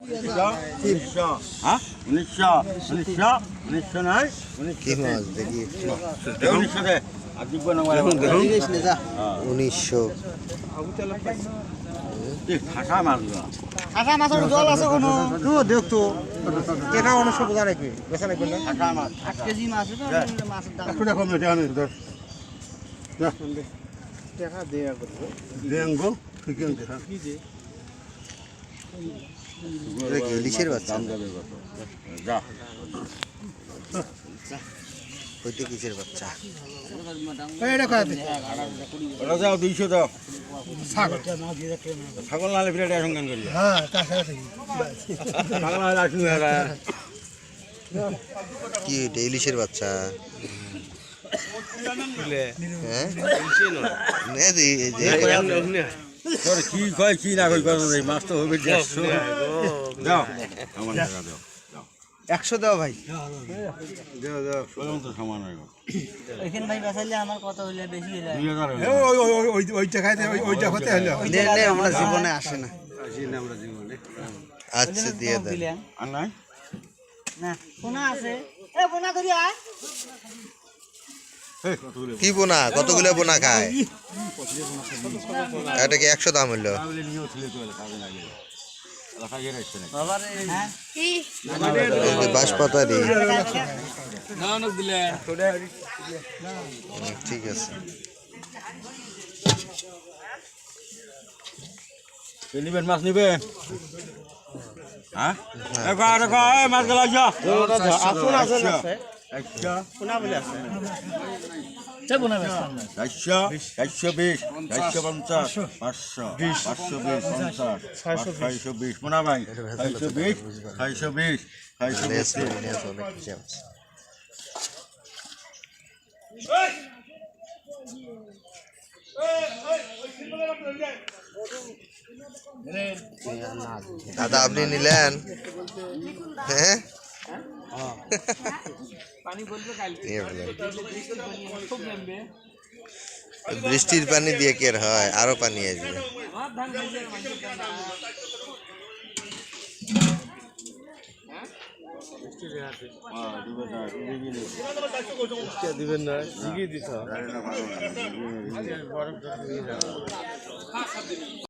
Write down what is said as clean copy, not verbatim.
হ্যাঁ 1900 নয় 1900 দে আর দিব না 1900 খাসা মাছ খাসা মাছের জল আছে কোনো তো দেখতো কেনা 1900 বোঝা রাখবি বেচা রাখবি না খাসা মাছ 8 কেজি মাছ তো মাছের দাম একটু দেখো মেটে আনে ধর টাকা দেয়া করব দেঙ্গো ঠিক আছে হ্যাঁ কি যে এটা কি ইলিশের বাচ্চা দাম যাবে কত যা ওইটা কিসের বাচ্চা এইটা কত ওটা যাও 200 দাও ছাগল ছাগল নালে বিরাট সঙ্গান করি হ্যাঁ কাছে আছে ছাগল নালে আসুন কি এটা ইলিশের বাচ্চা হ্যাঁ নে দি এই যে তোর কি কয় কি না কই কত দেই মাছ তো হবে 150 দাও আমার টাকা দাও 100 দাও ভাই দাও দাও সমান তো সমান হয়ে গেল এখানে ভাই বেচাইলে আমার কত হইলে বেশি হইলে 2000 ওই টাকাতে ওইটা হতে হলো নে নে আমরা জীবনে আসে না আসি না আমরা জীবনে আচ্ছা দিয়ে দেন আর নাই না পোনা আছে এ পোনা ধরি আয় এই কতগুলো কি বোনা কতগুলো বোনা খায় এটা কি 100 দাম হলো তাহলে নিও ছিলে তো কাজে লাগে রাখা গেছে না বাবা রে হ্যাঁ কি এই যে বাঁশপাতা দি নানক দিলে ঠিক আছে নিবেন মাছ নিবে হ্যাঁ দেখো দেখো এই মাছ গেল যা আসুন আসুন আছে আচ্ছা পোনা বলে আছে সে পোনা বেচতাম না 120 150 500 520 620 মোনা ভাই 620 620 লেস 620 লেস অনেক কিছু আছে দাদা আপনি নিলেন হ্যাঁ বৃষ্টির পানি দিয়ে কি আর হয় আরো পানি আসবে দিবেন না দিকে দিতে